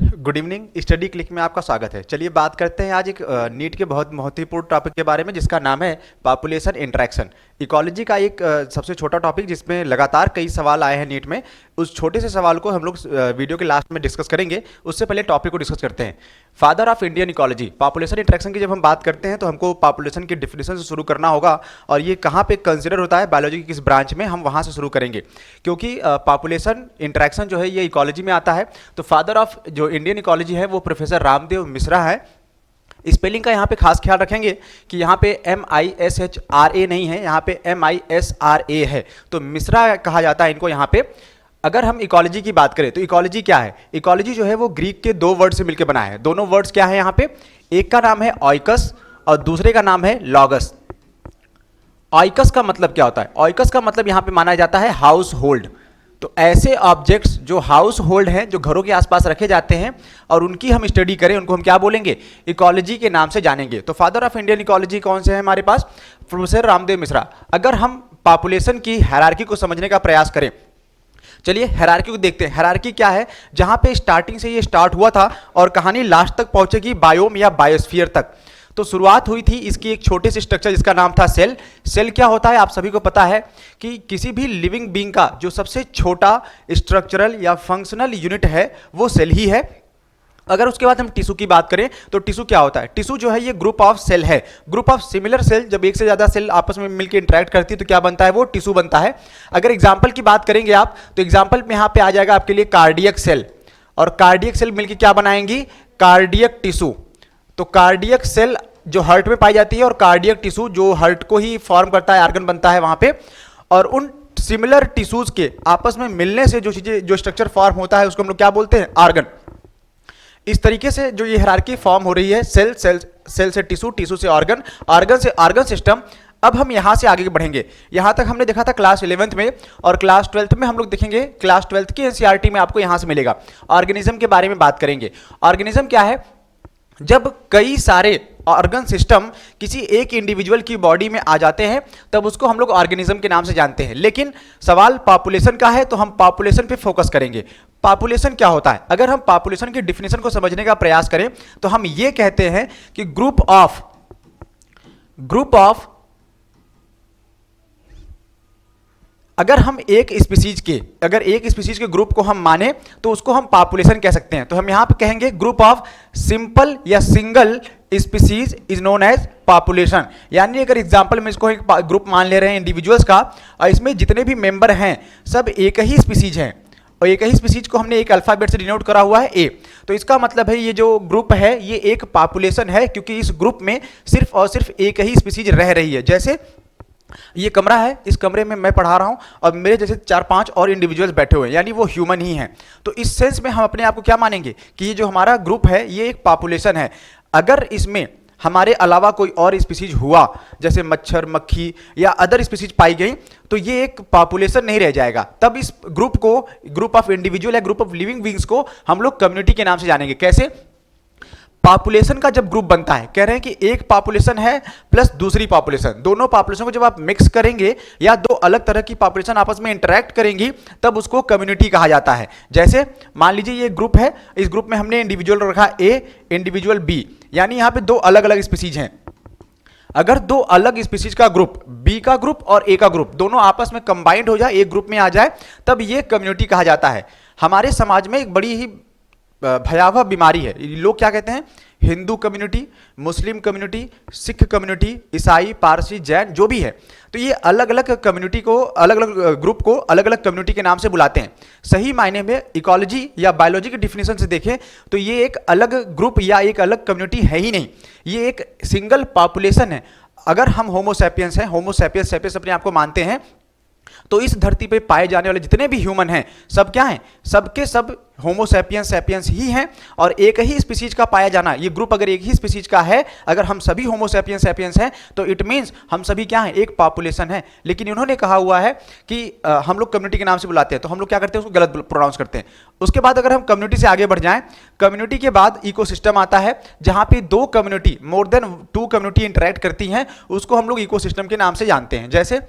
Good evening. Study click में आपका स्वागत है। चलिए बात करते हैं आज एक नीट के बहुत महत्वपूर्ण टॉपिक के बारे में, जिसका नाम है पॉपुलेशन इंटरेक्शन। इकोलॉजी का एक सबसे छोटा टॉपिक जिसमें लगातार कई सवाल आए हैं नीट में। उस छोटे से सवाल को हम लोग वीडियो के लास्ट में डिस्कस करेंगे। उससे पहले टॉपिक को डिस्कस करते हैं। Father of Indian ecology, population interaction की जब हम बात करते हैं तो हमको पॉपुलेशन की डिफिनेशन से शुरू करना होगा, और ये कहाँ पे कंसिडर होता है, बायोलॉजी की किस ब्रांच में, हम वहाँ से शुरू करेंगे। क्योंकि पॉपुलेशन इंटरेक्शन जो है ये इकोलॉजी में आता है। तो फादर ऑफ जो इंडियन इकोलॉजी है वो प्रोफेसर रामदेव मिश्रा है। स्पेलिंग का यहाँ पे खास ख्याल रखेंगे कि यहाँ पे MISHRA नहीं है, यहाँ पे MISRA है। तो मिश्रा कहा जाता है इनको यहाँ पे। अगर हम इकोलॉजी की बात करें तो इकोलॉजी क्या है, इकोलॉजी जो है वो ग्रीक के दो वर्ड से मिलकर बना है। दोनों वर्ड्स क्या है यहाँ पे, एक का नाम है ऑइकस और दूसरे का नाम है लॉगस। ऑइकस का मतलब क्या होता है, ऑइकस का मतलब यहाँ पे माना जाता है हाउस होल्ड। तो ऐसे ऑब्जेक्ट्स जो हाउस होल्ड हैं, जो घरों के आसपास रखे जाते हैं और उनकी हम स्टडी करें, उनको हम क्या बोलेंगे, इकोलॉजी के नाम से जानेंगे। तो फादर ऑफ इंडियन इकोलॉजी कौन से हैं हमारे पास, प्रोफेसर रामदेव मिश्रा। अगर हम पॉपुलेशन की हायरार्की को समझने का प्रयास करें, चलिए हायरार्की को देखते हैं। हायरार्की क्या है, जहां पे स्टार्टिंग से ये स्टार्ट हुआ था और कहानी लास्ट तक पहुंचेगी बायोम या बायोस्फीयर तक। तो शुरुआत हुई थी इसकी एक छोटे से स्ट्रक्चर जिसका नाम था सेल। सेल क्या होता है आप सभी को पता है कि किसी भी लिविंग बीइंग का जो सबसे छोटा स्ट्रक्चरल या फंक्शनल यूनिट है वो सेल ही है। अगर उसके बाद हम टिश्यू की बात करें तो टिश्यू क्या होता है, टिश्यू जो है ये ग्रुप ऑफ सेल है, ग्रुप ऑफ सिमिलर सेल। जब एक से ज्यादा सेल आपस में मिलकर इंटरेक्ट करती है तो क्या बनता है, वो टिश्यू बनता है। अगर एग्जांपल की बात करेंगे आप तो एग्जांपल में यहाँ पे आ जाएगा आपके लिए कार्डियक सेल, और कार्डियक सेल मिलकर क्या बनाएंगी, कार्डियक टिश्यू। तो कार्डियक सेल जो हार्ट में पाई जाती है और कार्डियक टिश्यू जो हार्ट को ही फॉर्म करता है, ऑर्गन बनता है वहां पे। और उन सिमिलर टिश्यूज के आपस में मिलने से जो चीजें, जो स्ट्रक्चर फॉर्म होता है उसको हम लोग क्या बोलते हैं, ऑर्गन। इस तरीके से जो ये हायरार्की फॉर्म हो रही है, सेल सेल सेल से टिश्यू, टिश्यू से ऑर्गन, ऑर्गन से ऑर्गन सिस्टम। अब हम यहां से आगे बढ़ेंगे। यहां तक हमने देखा था क्लास 11th में, और क्लास 12th में हम लोग देखेंगे, क्लास 12th की एनसीईआरटी में आपको यहां से मिलेगा। ऑर्गेनिज्म के बारे में बात करेंगे। ऑर्गेनिज्म क्या है, जब कई सारे ऑर्गन सिस्टम किसी एक इंडिविजुअल की बॉडी में आ जाते हैं तब उसको हम लोग ऑर्गेनिज्म के नाम से जानते हैं। लेकिन सवाल पॉपुलेशन का है तो हम पॉपुलेशन पे फोकस करेंगे। पॉपुलेशन क्या होता है, अगर हम पॉपुलेशन की डिफिनेशन को समझने का प्रयास करें तो हम ये कहते हैं कि ग्रुप ऑफ अगर हम एक स्पीसीज के ग्रुप को हम माने तो उसको हम पॉपुलेशन कह सकते हैं। तो हम यहां पे कहेंगे ग्रुप ऑफ सिंपल या single species is known as population. यानी अगर एग्जांपल में इसको एक ग्रुप मान ले रहे हैं इंडिविजुअल्स का, और इसमें जितने भी मेंबर हैं सब एक ही स्पीसीज हैं, और एक ही स्पीसीज को हमने एक अल्फाबेट से डिनोट करा हुआ है ए। तो इसका मतलब है ये जो ग्रुप है ये एक पॉपुलेशन है, क्योंकि इस ग्रुप में सिर्फ और सिर्फ एक ही स्पीसीज रह रही है। जैसे ये कमरा है, इस कमरे में मैं पढ़ा रहा हूं और मेरे जैसे 4-5 और इंडिविजुअल्स बैठे हुए हैं, यानी वो ह्यूमन ही हैं। तो इस सेंस में हम अपने आप को क्या मानेंगे कि ये जो हमारा ग्रुप है ये एक पॉपुलेशन है। अगर इसमें हमारे अलावा कोई और स्पीसीज हुआ, जैसे मच्छर, मक्खी या अदर स्पीसीज पाई गई, तो ये एक पॉपुलेशन नहीं रह जाएगा। तब इस ग्रुप को, ग्रुप ऑफ इंडिविजुअल या ग्रुप ऑफ लिविंग बीइंग्स को हम लोग कम्युनिटी के नाम से जानेंगे। कैसे, पॉपुलेशन का जब ग्रुप बनता है, कह रहे हैं कि एक पॉपुलेशन है प्लस दूसरी पॉपुलेशन, दोनों पॉपुलेशन को जब आप मिक्स करेंगे या दो अलग तरह की पॉपुलेशन आपस में इंटरेक्ट करेंगी तब उसको कम्युनिटी कहा जाता है। जैसे मान लीजिए ये ग्रुप है, इस ग्रुप में हमने इंडिविजुअल रखा ए, इंडिविजुअल बी, यानी यहां पे दो अलग अलग स्पीसीज हैं। अगर दो अलग स्पीसीज का ग्रुप, बी का ग्रुप और ए का ग्रुप, दोनों आपस में कंबाइंड हो जाए, एक ग्रुप में आ जाए, तब ये कम्युनिटी कहा जाता है। हमारे समाज में एक बड़ी ही भयावह बीमारी है, लोग क्या कहते हैं, Hindu community, Muslim community, Sikh community, ईसाई, पारसी, जैन, जो भी है, तो ये अलग अलग कम्युनिटी को, अलग अलग ग्रुप को अलग अलग कम्युनिटी के नाम से बुलाते हैं। सही मायने में इकोलॉजी या बायोलॉजी की डिफिनेशन से देखें तो ये एक अलग ग्रुप या एक अलग कम्युनिटी है ही नहीं, ये एक सिंगल पॉपुलेशन है। अगर हम होमोसैपियंस हैं, होमोसैपियंस सैपियंस अपने आप को मानते हैं, तो इस धरती पे पाए जाने वाले जितने भी ह्यूमन हैं सब क्या हैं, सबके सब होमोसैपियंस सैपियंस ही हैं। और एक ही स्पीसीज का पाया जाना, ये ग्रुप अगर एक ही स्पीसीज का है, अगर हम सभी होमोसैपियंस सैपियंस हैं तो इट मीन्स हम सभी क्या हैं, एक पॉपुलेशन है। लेकिन इन्होंने कहा हुआ है कि हम लोग कम्युनिटी के नाम से बुलाते हैं, तो हम लोग क्या करते हैं, उसको गलत प्रोनाउंस करते हैं। उसके बाद अगर हम कम्युनिटी से आगे बढ़ जाएं, कम्युनिटी के बाद इकोसिस्टम आता है, जहां पे दो community, more than 2 community interact करती हैं, उसको हम लोग इकोसिस्टम के नाम से जानते हैं। जैसे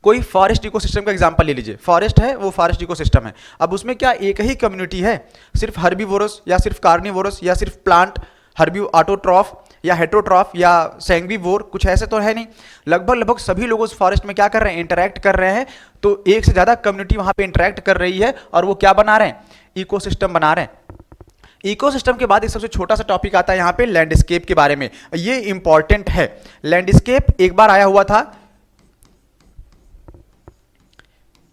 कोई फॉरेस्ट इकोसिस्टम का एग्जांपल ले लीजिए, फॉरेस्ट है वो फॉरेस्ट इकोसिस्टम है। अब उसमें क्या एक ही कम्युनिटी है, सिर्फ हर्बीवोरस या सिर्फ कार्निवोरस या सिर्फ प्लांट हर्बी ऑटोट्रॉफ या हेटरोट्रॉफ या सैंग्रीवोर, कुछ ऐसे तो है नहीं। लगभग लगभग सभी लोग उस फॉरेस्ट में क्या कर रहे हैं, इंटरैक्ट कर रहे हैं। तो एक से ज्यादा कम्युनिटी वहां पे इंटरैक्ट कर रही है और वो क्या बना रहे हैं, इकोसिस्टम बना रहे हैं। इकोसिस्टम के बाद एक सबसे छोटा सा टॉपिक आता है यहाँ पे लैंडस्केप के बारे में, ये इंपॉर्टेंट है। लैंडस्केप एक बार आया हुआ था,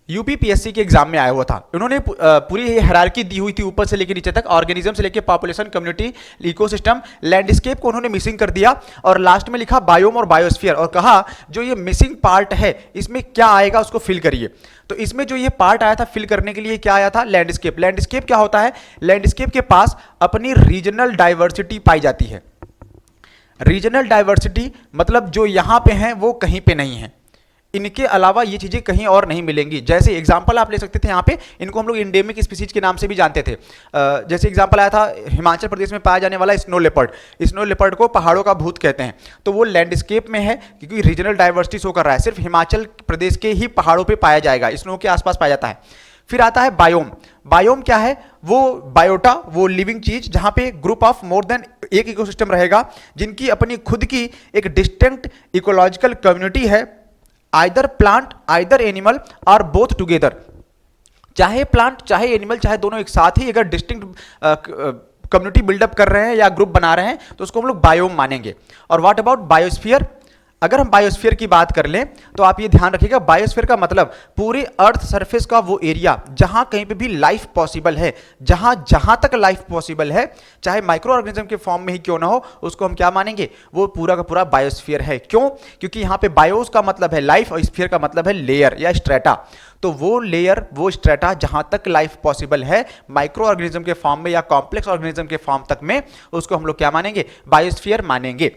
यूपीपीएससी के एग्जाम में आया हुआ था। उन्होंने पूरी हायरार्की दी हुई थी ऊपर से लेकर नीचे तक, ऑर्गेनिज्म से लेकर पॉपुलेशन, कम्युनिटी, इकोसिस्टम। लैंडस्केप को उन्होंने मिसिंग कर दिया और लास्ट में लिखा बायोम और बायोस्फीयर, और कहा जो ये मिसिंग पार्ट है इसमें क्या आएगा उसको फिल करिए। तो इसमें जो ये पार्ट आया था फिल करने के लिए क्या आया था, लैंडस्केप। लैंडस्केप क्या होता है, लैंडस्केप के पास अपनी रीजनल डाइवर्सिटी पाई जाती है। रीजनल डाइवर्सिटी मतलब जो यहां पे है वो कहीं पे नहीं है, इनके अलावा ये चीजें कहीं और नहीं मिलेंगी। जैसे एग्जांपल आप ले सकते थे यहाँ पे, इनको हम लोग इंडेमिक स्पीसीज के नाम से भी जानते थे। जैसे एग्जांपल आया था हिमाचल प्रदेश में पाया जाने वाला स्नो लेपर्ड। स्नो लेपर्ड को पहाड़ों का भूत कहते हैं, तो वो लैंडस्केप में है क्योंकि रीजनल डाइवर्सिटी शो कर रहा है, सिर्फ हिमाचल प्रदेश के ही पहाड़ों पर पाया जाएगा, स्नो के आसपास पाया जाता है। फिर आता है बायोम। बायोम क्या है, वो बायोटा, वो लिविंग चीज जहां पे ग्रुप ऑफ मोर देन एक इकोसिस्टम रहेगा जिनकी अपनी खुद की एक डिस्टिंक्ट इकोलॉजिकल कम्युनिटी है, आइदर प्लांट आइदर एनिमल और बोथ टुगेदर। चाहे प्लांट चाहे एनिमल चाहे दोनों एक साथ ही अगर डिस्टिंक्ट कम्युनिटी बिल्डअप कर रहे हैं या ग्रुप बना रहे हैं तो उसको हम लोग बायोम मानेंगे। और व्हाट अबाउट बायोस्फीयर, अगर हम बायोस्फीयर की बात कर लें तो आप ये ध्यान रखिएगा, बायोस्फीयर का मतलब पूरे अर्थ सरफेस का वो एरिया जहां कहीं पे भी लाइफ पॉसिबल है, जहां जहां तक लाइफ पॉसिबल है, चाहे माइक्रो ऑर्गेनिज्म के फॉर्म में ही क्यों ना हो, उसको हम क्या मानेंगे, वो पूरा का पूरा बायोस्फीयर है। क्यों, क्योंकि यहां पे बायोस का मतलब है लाइफ और स्फीयर का मतलब है लेयर या स्ट्रेटा। तो वो लेयर वो स्ट्रेटा जहां तक लाइफ पॉसिबल है माइक्रो ऑर्गेनिज्म के फॉर्म में या कॉम्प्लेक्स ऑर्गेनिज्म के फॉर्म तक में, उसको हम लोग क्या मानेंगे, बायोस्फीयर मानेंगे।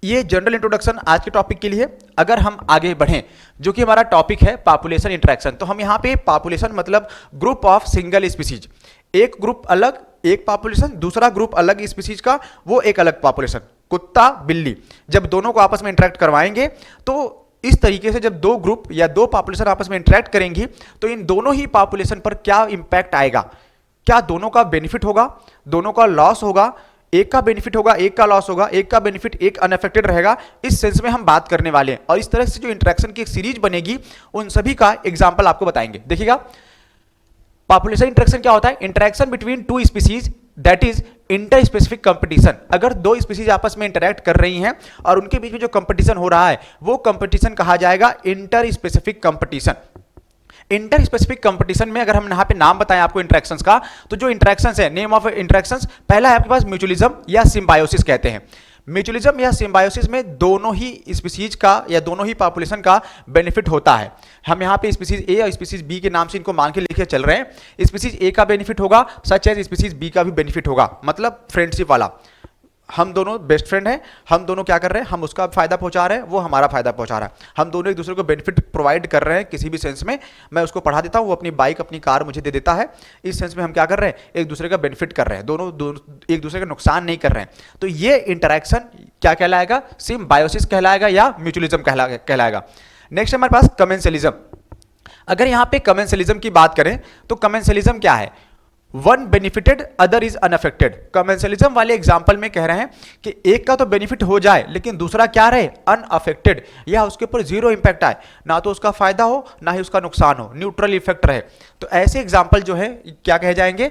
ये जनरल इंट्रोडक्शन आज के टॉपिक के लिए। अगर हम आगे बढ़ें, जो कि हमारा टॉपिक है पॉपुलेशन इंटरेक्शन, तो हम यहाँ पे पॉपुलेशन मतलब ग्रुप ऑफ सिंगल स्पीसीज, एक ग्रुप अलग एक पॉपुलेशन, दूसरा ग्रुप अलग स्पीसीज का वो एक अलग पॉपुलेशन, कुत्ता बिल्ली, जब दोनों को आपस में इंटरेक्ट करवाएंगे तो इस तरीके से जब दो ग्रुप या दो पॉपुलेशन आपस में इंटरेक्ट करेंगी तो इन दोनों ही पॉपुलेशन पर क्या इंपैक्ट आएगा, क्या दोनों का बेनिफिट होगा, दोनों का लॉस होगा, एक का बेनिफिट होगा एक का लॉस होगा, एक का बेनिफिट एक अनअफेक्टेड रहेगा, इस सेंस में हम बात करने वाले हैं। और इस तरह से जो इंटरेक्शन की एक सीरीज बनेगी उन सभी का एग्जांपल आपको बताएंगे। देखिएगा पॉपुलेशन इंटरेक्शन क्या होता है, interaction between two species that is inter specific competition. अगर दो स्पीसीज आपस में इंटरेक्ट कर रही हैं और उनके बीच में जो कंपटीशन हो रहा है वो कंपटीशन कहा जाएगा inter specific competition. Inter specific competition में अगर हम यहाँ पे नाम बताएं आपको इंटरेक्शंस का, तो जो इंटरेक्शंस है, नेम ऑफ इंटरेक्शंस, पहला है आपके पास म्यूचुअलिज्म या सिम्बायोसिस कहते हैं। म्यूचुअलिज्म या सिम्बायोसिस में दोनों ही स्पीसीज का या दोनों ही पॉपुलेशन का बेनिफिट होता है। हम यहाँ पे स्पीसीज ए और स्पीसीज बी के नाम से इनको मान के लेके चल रहे हैं। स्पीसीज ए का बेनिफिट होगा सच एज स्पीसीज बी का भी बेनिफिट होगा, मतलब फ्रेंडशिप वाला। हम दोनों बेस्ट फ्रेंड हैं, हम दोनों क्या कर रहे हैं, हम उसका फायदा पहुंचा रहे हैं, वो हमारा फायदा पहुंचा रहा है, हम दोनों एक दूसरे को बेनिफिट प्रोवाइड कर रहे हैं किसी भी सेंस में। मैं उसको पढ़ा देता हूं, वो अपनी बाइक अपनी कार मुझे दे देता है, इस सेंस में हम क्या कर रहे हैं, एक दूसरे का बेनिफिट कर रहे हैं, दोनों एक दूसरे का नुकसान नहीं कर रहे हैं। तो ये इंटरेक्शन क्या कहलाएगा, सिम्बायोसिस कहलाएगा या म्यूचुअलिज्म कहलाएगा। नेक्स्ट हमारे पास कमेंसलिज्म। अगर यहां पे कमेंसलिज्म की बात करें तो कमेंसलिज्म क्या है, one benefited other is unaffected. Commensalism वाले एग्जांपल में कह रहे हैं कि एक का तो बेनिफिट हो जाए लेकिन दूसरा क्या रहे, अनअफेक्टेड, या उसके ऊपर जीरो इंपैक्ट आए, ना तो उसका फायदा हो ना ही उसका नुकसान हो, न्यूट्रल इफेक्ट रहे। तो ऐसे एग्जांपल जो है क्या कहे जाएंगे,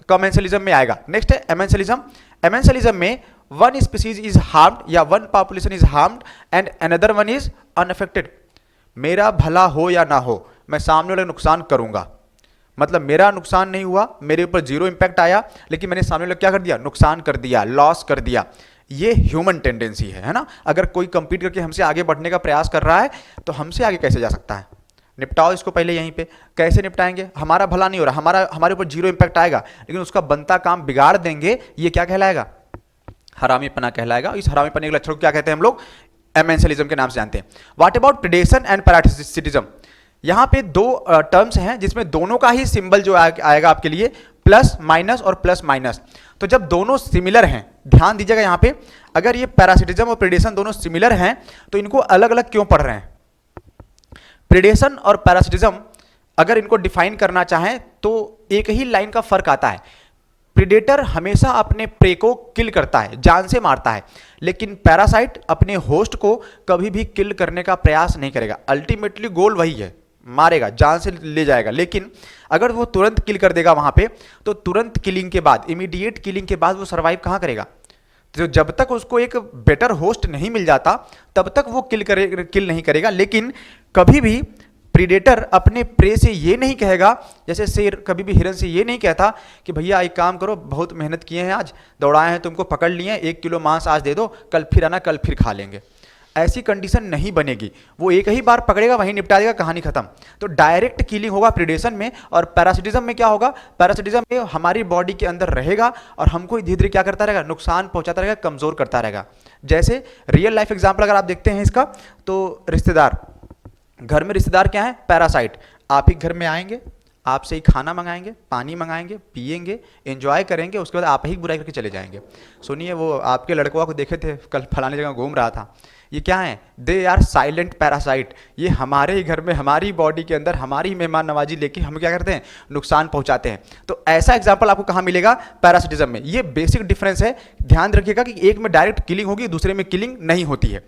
कमेंसलिज्म में आएगा। नेक्स्ट है एमेंसलिज्म। एमेंसलिज्म में वन स्पीसीज इज हार्म्ड या one population is harmed and another one is unaffected. मेरा भला हो या ना हो, मैं सामने वाले नुकसान करूंगा, मतलब मेरा नुकसान नहीं हुआ, मेरे ऊपर जीरो इंपैक्ट आया, लेकिन मैंने सामने वाले क्या कर दिया, नुकसान कर दिया, लॉस कर दिया। ये ह्यूमन टेंडेंसी है ना। अगर कोई कंपीट करके हमसे आगे बढ़ने का प्रयास कर रहा है तो हमसे आगे कैसे जा सकता है, निपटाओ इसको पहले यहीं पे। कैसे निपटाएंगे, हमारा भला नहीं हो रहा, हमारे ऊपर जीरो इंपैक्ट आएगा लेकिन उसका बनता काम बिगाड़ देंगे, ये क्या कहलाएगा, हरामीपना कहलाएगा। इस हरामीपने के लक्षण को क्या कहते हैं हम लोग, एमेंसलिज्म के नाम से जानते हैं। What about predation and parasitism. यहां पे दो टर्म्स हैं जिसमें दोनों का ही सिंबल जो आएगा आपके लिए प्लस माइनस और प्लस माइनस। तो जब दोनों सिमिलर हैं, ध्यान दीजिएगा यहां पे, अगर ये पैरासिटिज्म और प्रेडेशन दोनों सिमिलर हैं तो इनको अलग अलग क्यों पढ़ रहे हैं, प्रेडेशन और पैरासिटिज्म अगर इनको डिफाइन करना चाहें तो एक ही लाइन का फर्क आता है। प्रीडेटर हमेशा अपने प्रे को किल करता है, जान से मारता है, लेकिन पैरासाइट अपने होस्ट को कभी भी किल करने का प्रयास नहीं करेगा। अल्टीमेटली गोल वही है, मारेगा, जान से ले जाएगा, लेकिन अगर वो तुरंत किल कर देगा वहां पे, तो तुरंत किलिंग के बाद, इमीडिएट किलिंग के बाद वो सर्वाइव कहां करेगा? तो जब तक उसको एक बेटर होस्ट नहीं मिल जाता तब तक वो किल नहीं करेगा। लेकिन कभी भी प्रीडेटर अपने प्रे से ये नहीं कहेगा, जैसे शेर कभी भी हिरन से ये नहीं कहता कि भैया एक काम करो, बहुत मेहनत किए हैं, आज दौड़ाए हैं, तुमको पकड़ लिए हैं, 1 किलो मांस आज दे दो, कल फिर आना, कल फिर खा लेंगे। ऐसी कंडीशन नहीं बनेगी। वो एक ही बार पकड़ेगा, वहीं निपटा देगा, कहानी खत्म। तो डायरेक्ट किलिंग होगा प्रीडेशन में। और पैरासिटिज्म में क्या होगा? पैरासिटिज्म में हमारी बॉडी के अंदर रहेगा और हमको धीरे धीरे क्या करता रहेगा? नुकसान पहुंचाता रहेगा, कमजोर करता रहेगा। जैसे रियल लाइफ एग्जाम्पल अगर आप देखते हैं इसका, तो रिश्तेदार, घर में रिश्तेदार क्या है? पैरासाइट। आप ही घर में आएंगे, आपसे ही खाना मंगाएंगे, पानी मंगाएंगे, पिएंगे, एंजॉय करेंगे, उसके बाद आप ही बुराई करके चले जाएंगे। सुनिए, वो आपके लड़कों को देखे थे, कल फलाने जगह घूम रहा था। ये क्या है? They are silent parasite. ये हमारे ही घर में, हमारी बॉडी के अंदर हमारी ही मेहमान नवाजी लेके हम क्या करते हैं? नुकसान पहुंचाते हैं। तो ऐसा एग्जाम्पल आपको कहाँ मिलेगा? पैरासिटिज्म में। ये बेसिक डिफरेंस है, ध्यान रखिएगा कि एक में डायरेक्ट किलिंग होगी, दूसरे में किलिंग नहीं होती है।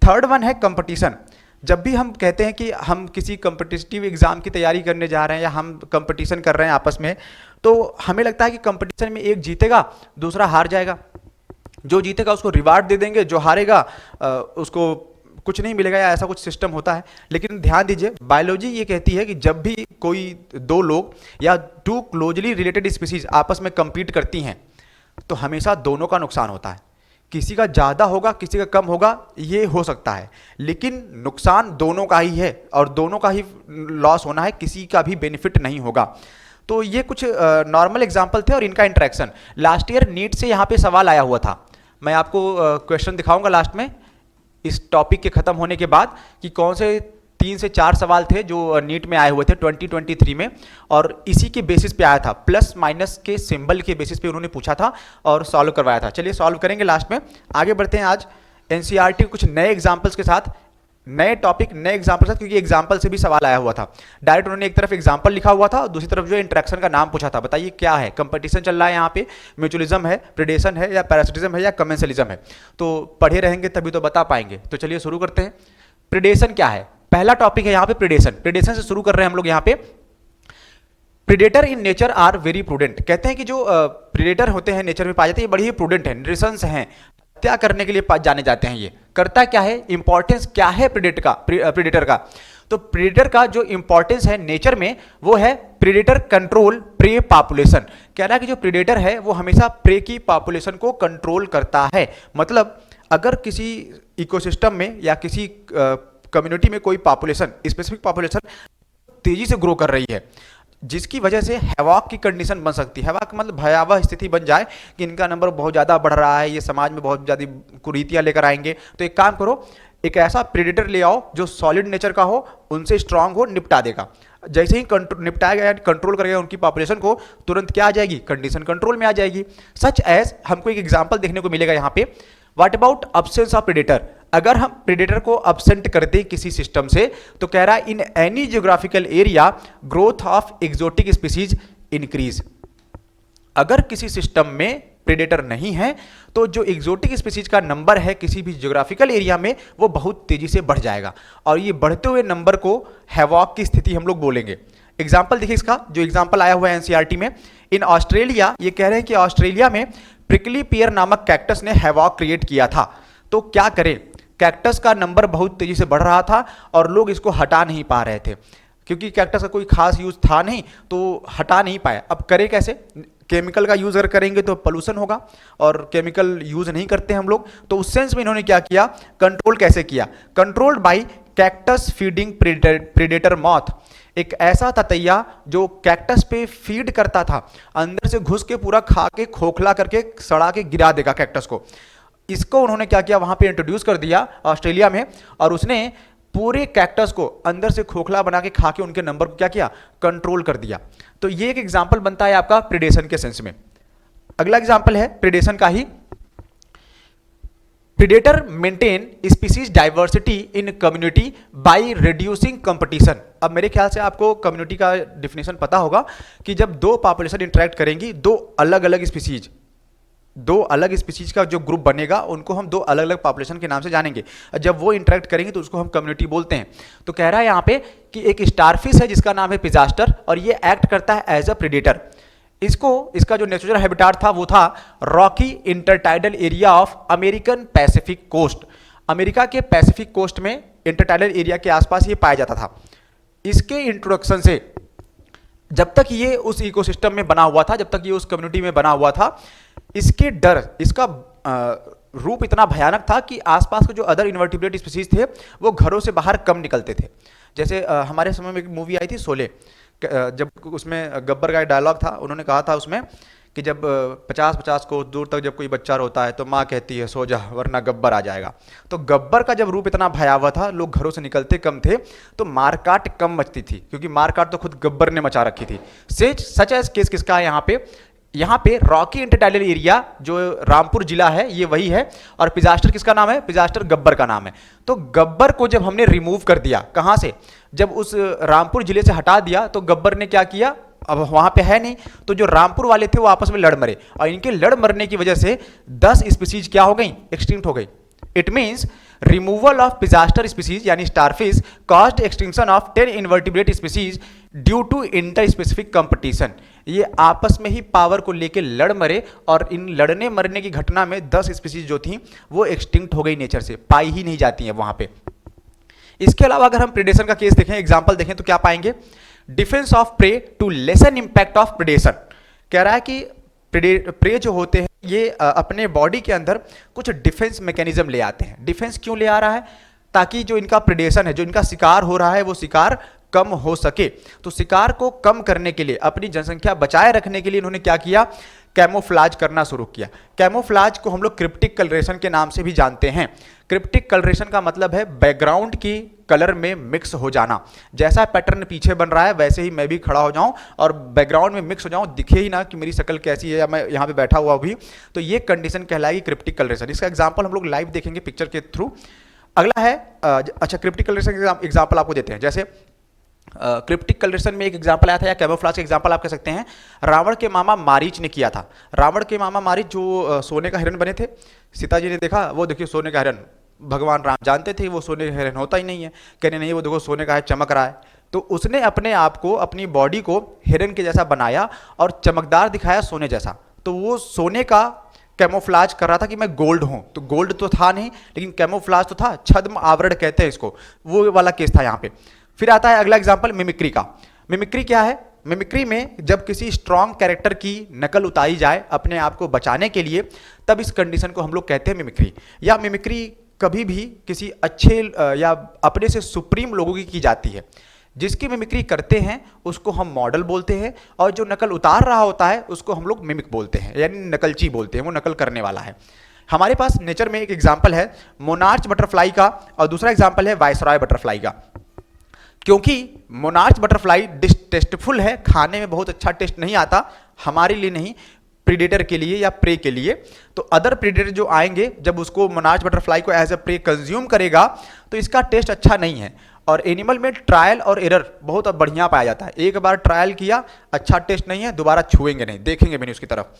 थर्ड वन है कंपटीशन। जब भी हम कहते हैं कि हम किसी कॉम्पिटिटिव एग्जाम की तैयारी करने जा रहे हैं या हम कंपटीशन कर रहे हैं आपस में, तो हमें लगता है कि कंपटीशन में एक जीतेगा, दूसरा हार जाएगा। जो जीतेगा उसको रिवार्ड दे देंगे, जो हारेगा उसको कुछ नहीं मिलेगा, या ऐसा कुछ सिस्टम होता है। लेकिन ध्यान दीजिए, बायोलॉजी ये कहती है कि जब भी कोई दो लोग या टू क्लोजली रिलेटेड स्पीसीज आपस में compete करती हैं, तो हमेशा दोनों का नुकसान होता है। किसी का ज़्यादा होगा, किसी का कम होगा, ये हो सकता है, लेकिन नुकसान दोनों का ही है और दोनों का ही लॉस होना है, किसी का भी बेनिफिट नहीं होगा। तो ये कुछ नॉर्मल एग्जाम्पल थे और इनका इंटरेक्शन। लास्ट ईयर नीट से यहाँ पे सवाल आया हुआ था। मैं आपको क्वेश्चन दिखाऊंगा लास्ट में, इस टॉपिक के खत्म होने के बाद, कि कौन से 3 से 4 सवाल थे जो नीट में आए हुए थे 2023 में, और इसी के बेसिस पे आया था, प्लस माइनस के सिंबल के बेसिस पे उन्होंने पूछा था और सॉल्व करवाया था। चलिए सॉल्व करेंगे लास्ट में। आगे बढ़ते हैं आज एनसीईआरटी के कुछ नए एग्जाम्पल्स के साथ, नए टॉपिक, नए एग्जाम्पल के साथ, क्योंकि एग्जाम्पल से भी सवाल आया हुआ था। डायरेक्ट उन्होंने एक तरफ एग्जाम्पल लिखा हुआ था और दूसरी तरफ जो इंटरेक्शन का नाम पूछा था। बताइए क्या है? कंपटीशन चल रहा है यहाँ पे, म्यूचुअलिज्म है, प्रेडेशन है, या पैरासिटिज्म है, या कमेंसलिज्म है? तो पढ़े रहेंगे तभी तो बता पाएंगे। तो चलिए शुरू करते हैं। प्रेडेशन क्या है? पहला टॉपिक है यहाँ पे प्रेडेशन। प्रेडेशन से शुरू कर रहे हैं हम लोग यहाँ पे। Predator in nature are very prudent. कहते हैं कि जो प्रेडेटर होते हैं नेचर में पाए जाते हैं, ये बड़ी ही प्रूडेंट है, नृशंस हैं, हत्या करने के लिए जाने जाते हैं। ये करता क्या है? इंपॉर्टेंस क्या है प्रेडेटर का? तो प्रेडेटर का जो इंपॉर्टेंस है नेचर में, वो है प्रेडेटर कंट्रोल प्रे पॉपुलेशन। कह रहा है कि जो प्रेडेटर है वो हमेशा प्रे की पॉपुलेशन को कंट्रोल करता है। मतलब अगर किसी इकोसिस्टम में या किसी कम्युनिटी में कोई पॉपुलेशन, स्पेसिफिक पॉपुलेशन तेजी से ग्रो कर रही है, जिसकी वजह से हैवॉक की कंडीशन बन सकती है। हैवॉक मतलब भयावह स्थिति बन जाए कि इनका नंबर बहुत ज़्यादा बढ़ रहा है, ये समाज में बहुत ज़्यादा कुरीतियाँ लेकर आएंगे, तो एक काम करो, एक ऐसा प्रेडेटर ले आओ जो सॉलिड नेचर का हो, उनसे स्ट्रांग हो, निपटा देगा। जैसे ही निपटाया गया, कंट्रोल करेगा उनकी पॉपुलेशन को, तुरंत क्या आ जाएगी? कंडीशन कंट्रोल में आ जाएगी। सच एज हमको एक एग्जाम्पल देखने को मिलेगा यहाँ पे। What about absence of predator? अगर हम प्रेडेटर को अब्सेंट कर दें किसी सिस्टम से, तो कह रहा है in any geographical area growth of exotic species increase. अगर किसी सिस्टम में प्रेडेटर नहीं है तो जो एक्सोटिक स्पीसीज का नंबर है किसी भी जियोग्राफिकल एरिया में, वो बहुत तेजी से बढ़ जाएगा, और ये बढ़ते हुए नंबर को हैवॉक की स्थिति हम लोग बोलेंगे। एग्जाम्पल देखिए इसका, जो एग्जाम्पल आया हुआ है एनसीईआरटी में। इन ऑस्ट्रेलिया, ये कह रहे हैं कि ऑस्ट्रेलिया में प्रिकली पियर नामक कैक्टस ने हैवॉक क्रिएट किया था। तो क्या करें? कैक्टस का नंबर बहुत तेजी से बढ़ रहा था और लोग इसको हटा नहीं पा रहे थे, क्योंकि कैक्टस का कोई खास यूज था नहीं, तो हटा नहीं पाए। अब करें कैसे? केमिकल का यूज अगर करेंगे तो पोल्यूशन होगा, और केमिकल यूज नहीं करते हम लोग, तो उस सेंस में इन्होंने क्या किया? कंट्रोल कैसे किया? Controlled by cactus feeding predator moth. एक ऐसा ततैया जो कैक्टस पे फीड करता था, अंदर से घुस के पूरा खा के, खोखला करके, सड़ा के गिरा देगा कैक्टस को। इसको उन्होंने क्या किया? वहां पे इंट्रोड्यूस कर दिया ऑस्ट्रेलिया में, और उसने पूरे कैक्टस को अंदर से खोखला बना के खा के उनके नंबर को क्या किया? कंट्रोल कर दिया। तो ये एक एग्जाम्पल बनता है आपका प्रेडेशन के सेंस में। अगला एग्जाम्पल है प्रेडेशन का ही। Predator maintain species diversity in community by reducing competition. अब मेरे ख्याल से आपको कम्युनिटी का डिफिनेशन पता होगा कि जब दो पॉपुलेशन इंटरेक्ट करेंगी, दो अलग स्पीसीज का जो ग्रुप बनेगा उनको हम दो अलग अलग पॉपुलेशन के नाम से जानेंगे। जब वो इंटरेक्ट करेंगे तो उसको हम कम्युनिटी बोलते हैं। तो कह रहा है यहाँ पे कि एक स्टारफिश है जिसका नाम है पिजास्टर और ये एक्ट करता है एज अ प्रीडेटर। इसका जो नेचुरल हैबिटाट था वो था rocky intertidal area of American Pacific coast. America के पैसिफिक कोस्ट में इंटरटाइडल एरिया के आसपास ये पाया जाता था। इसके इंट्रोडक्शन से जब तक ये उस इकोसिस्टम में बना हुआ था, जब तक ये उस कम्युनिटी में बना हुआ था, इसका रूप इतना भयानक था कि आसपास के जो अदर इन्वर्टिब्रेट स्पीसीज थे वो घरों से बाहर कम निकलते थे। जैसे हमारे समय में एक मूवी आई थी शोले, जब उसमें गब्बर का एक डायलॉग था, उन्होंने कहा था उसमें कि जब 50-50 को दूर तक जब कोई बच्चा रोता है तो माँ कहती है सो जा वरना गब्बर आ जाएगा। तो गब्बर का जब रूप इतना भयावह था, लोग घरों से निकलते कम थे, तो मारकाट कम मचती थी, क्योंकि मारकाट तो खुद गब्बर ने मचा रखी थी। सच एज केस किसका है यहाँ पे रॉकी इंटरटाइडल एरिया जो रामपुर जिला है ये वही है, और पिजास्टर किसका नाम है? पिजास्टर गब्बर का नाम है। तो गब्बर को जब हमने रिमूव कर दिया, कहाँ से? जब उस रामपुर जिले से हटा दिया तो गब्बर ने क्या किया, अब वहां पे है नहीं, तो जो रामपुर वाले थे वो आपस में लड़ मरे, और इनके लड़ मरने की वजह से 10 स्पीसीज क्या हो गई? एक्सटिंक्ट हो गई। It means removal of Pisaster species यानी starfish caused extinction of 10 invertebrate species due to interspecific competition. ये आपस में ही पावर को लेके लड़ मरे, और इन लड़ने मरने की घटना में 10 स्पीसीज जो थी वो एक्सटिंक्ट हो गई, नेचर से पाई ही नहीं जाती हैं वहां पे। इसके अलावा अगर हम प्रेडेशन का केस देखें, एग्जाम्पल देखें, तो क्या पाएंगे? Defence of prey to lessen impact of predation. कह रहा है कि प्रे जो होते हैं ये अपने बॉडी के अंदर कुछ डिफेंस मैकेनिज्म ले आते हैं। डिफेंस क्यों ले आ रहा है? ताकि जो इनका प्रेडेशन है, जो इनका शिकार हो रहा है, वो शिकार कम हो सके। तो शिकार को कम करने के लिए, अपनी जनसंख्या बचाए रखने के लिए इन्होंने क्या किया? कैमोफ्लाज करना शुरू किया। कैमोफ्लाज को हम लोग क्रिप्टिक कलरेशन के नाम से भी जानते हैं। क्रिप्टिक कलरेशन का मतलब है बैकग्राउंड की कलर में मिक्स हो जाना। जैसा पैटर्न पीछे बन रहा है वैसे ही मैं भी खड़ा हो जाऊं और बैकग्राउंड में मिक्स हो जाऊं, दिखे ही ना कि मेरी शक्ल कैसी है या मैं यहाँ पे बैठा हुआ भी, तो ये कंडीशन कहलाएगी क्रिप्टिक कलरेशन। इसका एग्जाम्पल हम लोग लाइव देखेंगे पिक्चर के थ्रू। अगला है अच्छा, क्रिप्टिक कलरेशन एग्जाम्पल आपको देते हैं। जैसे क्रिप्टिक कलरेशन में एक एग्जाम्पल आया था, या कैमोफ्लाज का एग्जाम्पल आप कह सकते हैं, रावण के मामा मारीच ने किया था। रावण के मामा मारीच जो सोने का हिरण बने थे, सीता जी ने देखा वो देखिए सोने का हिरण, भगवान राम जानते थे वो सोने का हिरण होता ही नहीं है, कहने नहीं वो देखो सोने का है, चमक रहा है। तो उसने अपने आप को, अपनी बॉडी को हिरण के जैसा बनाया और चमकदार दिखाया सोने जैसा। तो वो सोने का कैमोफ्लाज कर रहा था कि मैं गोल्ड हूं, तो गोल्ड तो था नहीं लेकिन कैमोफ्लाज तो था, छद्म आवरण कहते हैं इसको, वो वाला केस था यहाँ पे। फिर आता है अगला एग्जाम्पल मिमिक्री का। मिमिक्री क्या है? मिमिक्री में जब किसी स्ट्रॉन्ग कैरेक्टर की नकल उतारी जाए अपने आप को बचाने के लिए, तब इस कंडीशन को हम लोग कहते हैं मिमिक्री। या मिमिक्री कभी भी किसी अच्छे या अपने से सुप्रीम लोगों की जाती है। जिसकी मिमिक्री करते हैं उसको हम मॉडल बोलते हैं, और जो नकल उतार रहा होता है उसको हम लोग मिमिक बोलते हैं, यानी नकलची बोलते हैं, वो नकल करने वाला है। हमारे पास नेचर में एक एग्जाम्पल है मोनार्च बटरफ्लाई का, और दूसरा एग्जाम्पल है वायसरॉय बटरफ्लाई का। क्योंकि मोनार्च बटरफ्लाई टेस्टफुल है, खाने में बहुत अच्छा टेस्ट नहीं आता, हमारे लिए नहीं, प्रीडेटर के लिए या प्रे के लिए। तो अदर प्रीडेटर जो आएंगे जब उसको मोनार्च बटरफ्लाई को एज ए प्रे कंज्यूम करेगा तो इसका टेस्ट अच्छा नहीं है। और एनिमल में ट्रायल और एरर बहुत बढ़िया पाया जाता है। एक बार ट्रायल किया, अच्छा टेस्ट नहीं है, दोबारा छुएंगे नहीं, देखेंगे भी नहीं उसकी तरफ।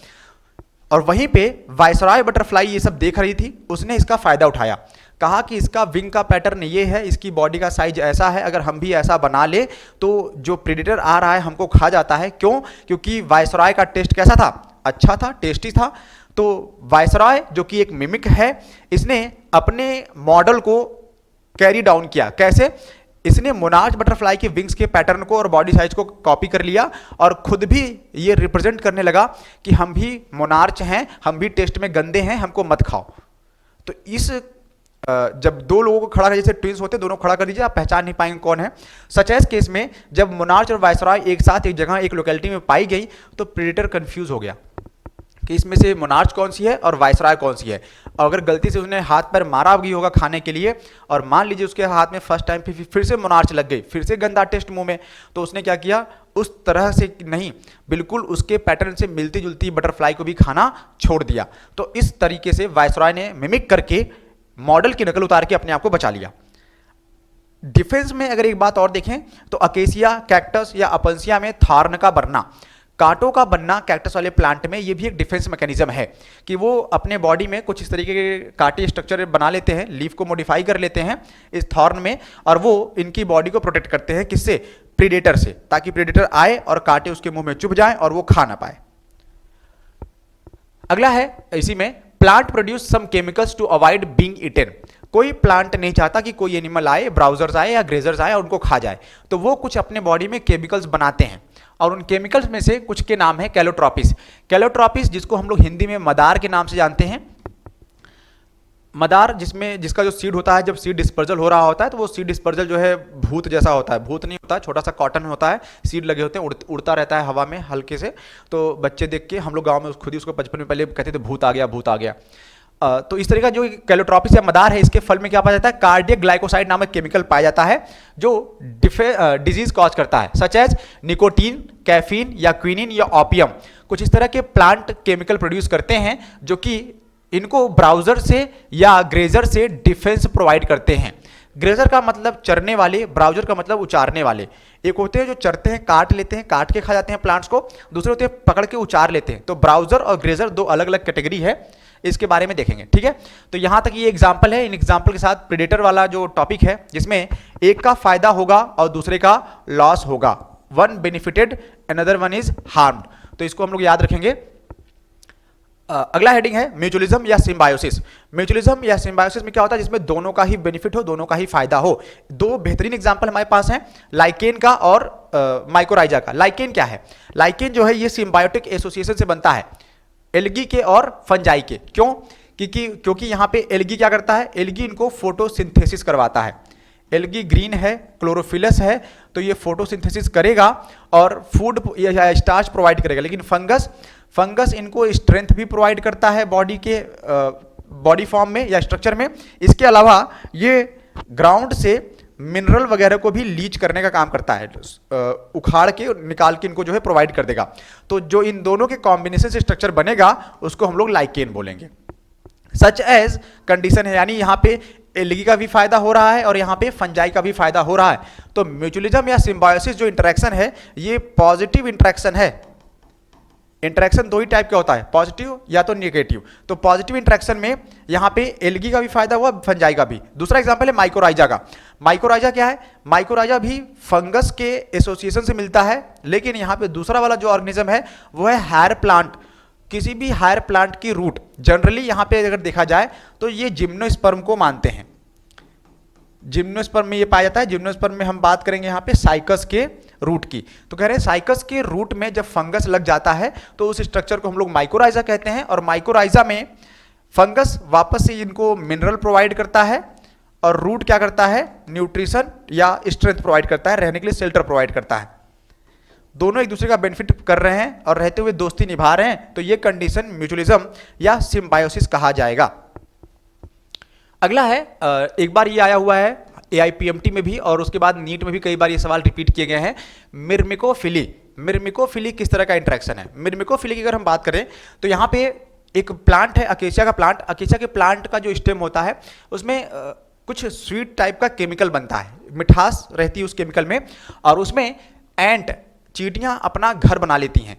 और वहीं पे वायसरॉय बटरफ्लाई ये सब देख रही थी, उसने इसका फायदा उठाया, कहा कि इसका विंग का पैटर्न ये है, इसकी बॉडी का साइज ऐसा है, अगर हम भी ऐसा बना ले तो जो प्रेडेटर आ रहा है हमको खा जाता है। क्यों? क्योंकि वायसरॉय का टेस्ट कैसा था? अच्छा था, टेस्टी था। तो वायसरॉय जो कि एक मिमिक है, इसने अपने मॉडल को कैरी डाउन किया। कैसे? इसने मोनार्च बटरफ्लाई के विंग्स के पैटर्न को और बॉडी साइज को कॉपी कर लिया और खुद भी ये रिप्रेजेंट करने लगा कि हम भी मोनार्च हैं, हम भी टेस्ट में गंदे हैं, हमको मत खाओ। तो इस जब दो लोगों को खड़ा कर, जैसे ट्विंस होते हैं, दोनों खड़ा कर दीजिए, आप पहचान नहीं पाएंगे कौन है। सच एज केस में जब मोनार्च और वायसरॉय एक साथ एक जगह एक लोकेलिटी में पाई गई तो प्रेडेटर कंफ्यूज हो गया कि इसमें से मोनार्च कौन सी है और वायसरॉय कौन सी है। और अगर गलती से उसने हाथ पर मारा भी होगा खाने के लिए, और मान लीजिए उसके हाथ में फर्स्ट टाइम फिर से मोनार्च लग गई, फिर से गंदा टेस्ट मुंह में, तो उसने क्या किया? उस तरह से नहीं, बिल्कुल उसके पैटर्न से मिलती जुलती बटरफ्लाई को भी खाना छोड़ दिया। तो इस तरीके से वायसरॉय ने मिमिक करके मॉडल की नकल उतार के अपने आप को बचा लिया। डिफेंस में अगर एक बात और देखें तो अकेसिया, कैक्टस या अपंसिया में थॉर्न का बनना, कांटों का बनना कैक्टस वाले प्लांट में, ये भी एक डिफेंस मैकेनिज्म है कि वो अपने बॉडी में कुछ इस तरीके के कांटे स्ट्रक्चर बना लेते हैं, लीफ को मॉडिफाई कर लेते हैं इस थॉर्न में, और वो इनकी बॉडी को प्रोटेक्ट करते हैं किससे? प्रीडेटर से, ताकि प्रीडेटर आए और कांटे उसके मुंह में चुभ जाएं और वो खा ना पाए। अगला है इसी में, plant produce some chemicals to avoid being eaten. कोई प्लांट नहीं चाहता कि कोई एनिमल आए, ब्राउजर्स आए या ग्रेजर्स आए और उनको खा जाए, तो वो कुछ अपने बॉडी में केमिकल्स बनाते हैं, और उन केमिकल्स में से कुछ के नाम है कैलोट्रॉपिस। कैलोट्रॉपिस जिसको हम लोग हिंदी में मदार के नाम से जानते हैं। मदार जिसका जो सीड होता है, जब सीड डिस्पर्जल हो रहा होता है तो वो सीड डिस्पर्जल जो है भूत जैसा होता है, भूत नहीं होता, छोटा सा कॉटन होता है, सीड लगे होते हैं, उड़ता रहता है हवा में हल्के से। तो बच्चे देख के हम लोग गांव में खुद ही उसको बचपन में पहले कहते थे भूत आ गया, भूत आ गया। तो इस तरह का जो कैलोट्रॉपिस या मदार है, इसके फल में क्या पाया जाता है? कार्डियक ग्लाइकोसाइड नामक केमिकल पाया जाता है जो डिजीज कॉज करता है, सच एज निकोटीन, कैफीन या क्विनिन या ओपियम। कुछ इस तरह के प्लांट केमिकल प्रोड्यूस करते हैं जो कि इनको ब्राउजर से या ग्रेजर से डिफेंस प्रोवाइड करते हैं। ग्रेजर का मतलब चरने वाले, ब्राउजर का मतलब उचारने वाले। एक होते हैं जो चरते हैं, काट लेते हैं, काट के खा जाते हैं प्लांट्स को, दूसरे होते हैं पकड़ के उचार लेते हैं। तो ब्राउजर और ग्रेजर दो अलग अलग कैटेगरी है, इसके बारे में देखेंगे, ठीक है। तो यहां तक ये एग्जाम्पल है। इन एग्जाम्पल के साथ प्रेडेटर वाला जो टॉपिक है, जिसमें एक का फायदा होगा और दूसरे का लॉस होगा, one benefited another one is harmed, तो इसको हम लोग याद रखेंगे। अगला हेडिंग है म्यूचुअलिज्म या सिम्बायोसिस। म्यूचुअलिज्म या सिम्बायोसिस में क्या होता है? जिसमें दोनों का ही बेनिफिट हो, दोनों का ही फायदा हो। दो बेहतरीन एग्जांपल हमारे पास हैं, लाइकेन का और माइकोराइजा का। लाइकेन क्या है? लाइकेन जो है ये सिम्बायोटिक एसोसिएशन से बनता है, एल्गी के और फंजाई के। क्यों? क्योंकि यहाँ पे एल्गी क्या करता है? एल्गी इनको फोटोसिंथेसिस करवाता है। एल्गी ग्रीन है, क्लोरोफिलस है, तो ये फोटोसिंथेसिस करेगा और फूड या स्टार्च प्रोवाइड करेगा। लेकिन फंगस इनको स्ट्रेंथ भी प्रोवाइड करता है बॉडी फॉर्म में या स्ट्रक्चर में। इसके अलावा ये ग्राउंड से मिनरल वगैरह को भी लीच करने का काम करता है, उखाड़ के निकाल के इनको जो है प्रोवाइड कर देगा। तो जो इन दोनों के कॉम्बिनेशन से स्ट्रक्चर बनेगा उसको हम लोग लाइकेन बोलेंगे। सच एज कंडीशन है, यानी यहाँ पे एल्गी का भी फायदा हो रहा है और यहाँ पे फंजाई का भी फायदा हो रहा है। तो म्यूचुअलिज्म या सिम्बायोसिस जो इंटरेक्शन है, ये पॉजिटिव इंटरेक्शन है। इंटरेक्शन दो ही टाइप का होता है, पॉजिटिव या तो नेगेटिव। तो पॉजिटिव इंटरेक्शन में यहाँ पे एल्गी का भी फायदा हुआ, फंजाई का भी। दूसरा एग्जांपल है माइकोराइजा का। माइकोराइजा क्या है? माइकोराइजा भी फंगस के एसोसिएशन से मिलता है, लेकिन यहाँ पे दूसरा वाला जो ऑर्गेनिज्म है वो है हायर प्लांट। किसी भी हायर प्लांट की रूट, जनरली यहाँ पे अगर देखा जाए तो ये जिम्नोस्पर्म को मानते हैं। जिम्नोस्पर्म में ये पाया जाता है। जिम्नोस्पर्म में हम बात करेंगे यहाँ पे साइकस के रूट की। तो कह रहे हैं साइकस के रूट में जब फंगस लग जाता है तो उस स्ट्रक्चर को हम लोग माइकोराइजा कहते हैं, और माइकोराइजा में फंगस वापस से इनको मिनरल प्रोवाइड करता है और रूट क्या करता है? न्यूट्रिशन या स्ट्रेंथ प्रोवाइड करता है, रहने के लिए शेल्टर प्रोवाइड करता है। दोनों एक दूसरे का बेनिफिट कर रहे हैं और रहते हुए दोस्ती निभा रहे हैं, तो ये कंडीशन म्यूचुअलिज्म या सिम्बायोसिस कहा जाएगा। अगला है, एक बार ये आया हुआ है AIPMT में भी और उसके बाद नीट में भी कई बार ये सवाल रिपीट किए गए हैं, मिर्मिकोफिली। मिर्मिकोफिली किस तरह का इंट्रैक्शन है? मिर्मिकोफिली की अगर हम बात करें तो यहाँ पे एक प्लांट है, अकेसिया का प्लांट। अकेसिया के प्लांट का जो स्टेम होता है उसमें कुछ स्वीट टाइप का केमिकल बनता है, मिठास रहती है उस केमिकल में, और उसमें एंट, चींटियां अपना घर बना लेती हैं।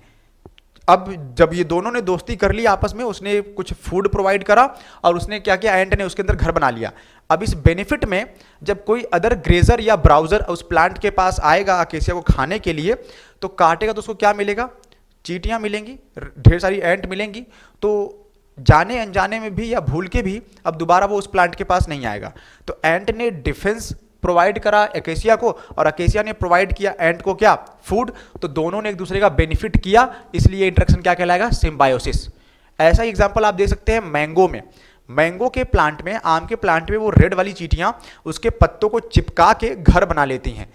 अब जब ये दोनों ने दोस्ती कर ली आपस में, उसने कुछ फूड प्रोवाइड करा और उसने क्या किया? एंट ने उसके अंदर घर बना लिया। अब इस बेनिफिट में जब कोई अदर ग्रेजर या ब्राउजर उस प्लांट के पास आएगा अकेसिया को खाने के लिए, तो काटेगा तो उसको क्या मिलेगा? चींटियां मिलेंगी, ढेर सारी एंट मिलेंगी। तो जाने अनजाने में भी या भूल के भी अब दोबारा वो उस प्लांट के पास नहीं आएगा। तो एंट ने डिफेंस प्रोवाइड करा अकेसिया को और अकेसिया ने प्रोवाइड किया एंट को क्या? फूड। तो दोनों ने एक दूसरे का बेनिफिट किया, इसलिए इंटरेक्शन क्या कहलाएगा? सिम्बायोसिस। ऐसा ही एग्जांपल आप देख सकते हैं मैंगो में। मैंगो के प्लांट में, आम के प्लांट में वो रेड वाली चींटियां उसके पत्तों को चिपका के घर बना लेती हैं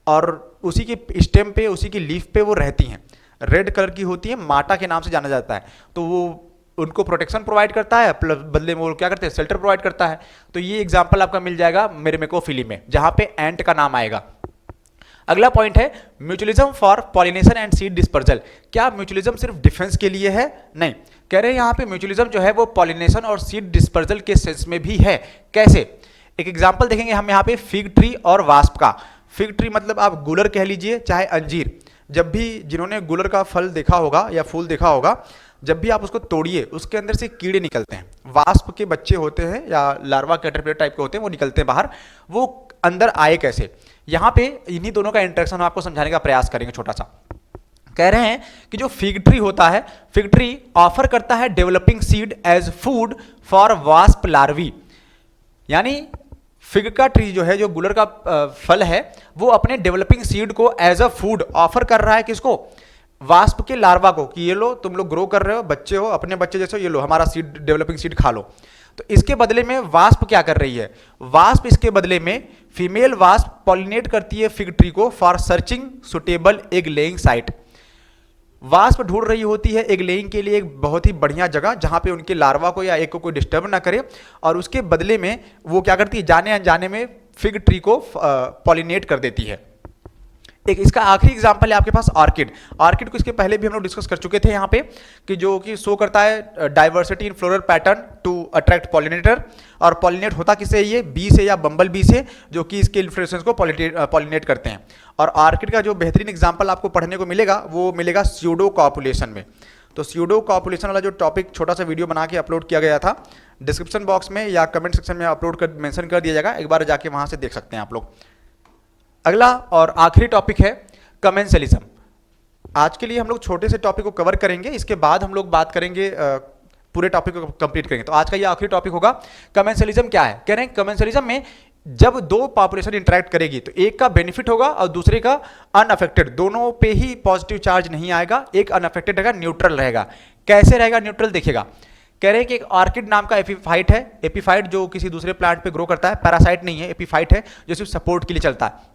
और उसी के स्टेम पे, उसी की लीफ पे वो रहती हैं। रेड कलर की होती है, माटा के नाम से जाना जाता है। तो वो उनको प्रोटेक्शन प्रोवाइड करता है, प्लस बदले में वो क्या करते हैं? शेल्टर प्रोवाइड करता है। तो ये एग्जांपल आपका मिल जाएगा मिर्मिकोफिली में, जहां पे एंट का नाम आएगा। अगला पॉइंट है mutualism for pollination and seed dispersal. क्या म्यूचुअलिज्म सिर्फ डिफेंस के लिए है? नहीं, कह रहे हैं यहाँ पे म्यूचुअलिज्म जो है वो पॉलिनेशन और सीड डिस्पर्जल के सेंस में भी है। कैसे? एक एग्जांपल देखेंगे हम यहाँ पे फिग ट्री और वास्प का। फिग ट्री मतलब आप गुलर कह लीजिए चाहे अंजीर। जब भी जिन्होंने गुलर का फल देखा होगा या फूल देखा होगा, जब भी आप उसको तोड़िए उसके अंदर से कीड़े निकलते हैं, वास्प के बच्चे होते हैं या लार्वा कैटरपिलर टाइप के होते हैं, वो निकलते हैं बाहर। वो अंदर आए कैसे? यहाँ पे इन्हीं दोनों का इंटरेक्शन आपको समझाने का प्रयास करेंगे छोटा सा। कह रहे हैं कि जो फिग ट्री होता है, फिग ट्री ऑफर करता है developing seed as food for wasp larvae. यानी फिग का ट्री जो है, जो गुलर का फल है, वो अपने डेवलपिंग सीड को एज अ फूड ऑफर कर रहा है किसको? वास्प के लार्वा को, कि ये लो तुम लोग ग्रो कर रहे हो, बच्चे हो, अपने बच्चे जैसे, ये लो हमारा सीड, डेवलपिंग सीड खा लो। तो इसके बदले में वास्प क्या कर रही है? वास्प इसके बदले में, फीमेल वास्प पॉलिनेट करती है फिग ट्री को for searching suitable egg laying site. Wasp ढूंढ रही होती है एग लेइंग के लिए एक बहुत ही बढ़िया जगह जहां पे उनके लार्वा को या एग को कोई डिस्टर्ब ना करे, और उसके बदले में वो क्या करती है? जाने अनजाने में फिग ट्री को पॉलिनेट कर देती है। एक इसका आखिरी एग्जांपल है आपके पास ऑर्किड। ऑर्किड को इसके पहले भी हम लोग डिस्कस कर चुके थे यहाँ पे, कि जो कि शो करता है diversity in floral pattern to attract pollinator. और पॉलिनेट होता किससे? ये बी से या बम्बल बी से, जो कि इसके इन्फ्लोरेसेंस को पॉलिनेट करते हैं। और ऑर्किड का जो बेहतरीन एग्जाम्पल आपको पढ़ने को मिलेगा वो मिलेगा स्यूडो कॉपुलेशन में। तो स्यूडो कॉपुलेशन वाला जो टॉपिक छोटा सा वीडियो बना के अपलोड किया गया था, डिस्क्रिप्शन बॉक्स में या कमेंट सेक्शन में अपलोड कर मेंशन कर दिया जाएगा, एक बार जाके वहाँ से देख सकते हैं आप लोग। अगला और आखिरी टॉपिक है कमेंसलिज्म। आज के लिए हम लोग छोटे से टॉपिक को कवर करेंगे, इसके बाद हम लोग बात करेंगे, पूरे टॉपिक को कंप्लीट करेंगे। तो आज का ये आखिरी टॉपिक होगा कमेंसलिज्म क्या है। कह रहे हैं कमेंसलिज्म में जब दो पॉपुलेशन इंटरेक्ट करेगी तो एक का बेनिफिट होगा और दूसरे का अनअफेक्टेड, दोनों पे ही पॉजिटिव चार्ज नहीं आएगा, एक अनअफेक्टेड रहेगा, न्यूट्रल रहेगा। कैसे रहेगा न्यूट्रल? देखिएगा, कह रहे हैं कि एक ऑर्किड नाम का एपीफाइट है। एपीफाइट जो किसी दूसरे प्लांट पे ग्रो करता है, पैरासाइट नहीं है, एपीफाइट है जो सिर्फ सपोर्ट के लिए चलता है।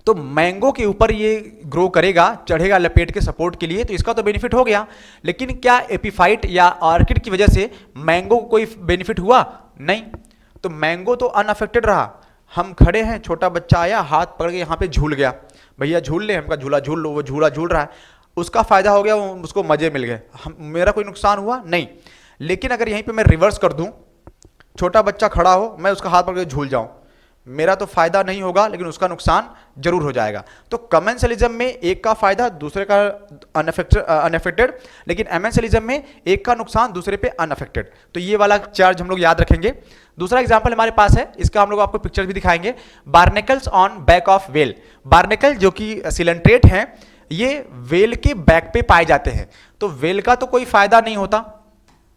तो मैंगो के ऊपर ये ग्रो करेगा, चढ़ेगा लपेट के सपोर्ट के लिए, तो इसका तो बेनिफिट हो गया। लेकिन क्या एपीफाइट या ऑर्किड की वजह से मैंगो को कोई बेनिफिट हुआ? नहीं। तो मैंगो तो अनअफेक्टेड रहा। हम खड़े हैं, छोटा बच्चा आया, हाथ पकड़ के यहाँ पे झूल गया, भैया झूल ले, हमका झूला झूल लो, वो झूला झूल रहा है, उसका फायदा हो गया, उसको मजे मिल गए, मेरा कोई नुकसान हुआ नहीं। लेकिन अगर यहीं पे मैं रिवर्स कर दूं, छोटा बच्चा खड़ा हो, मैं उसका हाथ पकड़ के झूल जाऊं, मेरा तो फायदा नहीं होगा लेकिन उसका नुकसान जरूर हो जाएगा। तो कमेंसलिज्म में एक का फायदा दूसरे का अनअफेक्टेड, लेकिन एमेंसलिज्म में एक का नुकसान दूसरे पे अनअफेक्टेड। तो ये वाला चार्ज हम लोग याद रखेंगे। दूसरा एग्जांपल हमारे पास है, इसका हम लोग आपको पिक्चर भी दिखाएंगे। Barnacles on back of whale. Barnacle जो कि सिलेंट्रेट हैं, ये वेल के बैक पे पाए जाते हैं। तो वेल का तो कोई फायदा नहीं होता,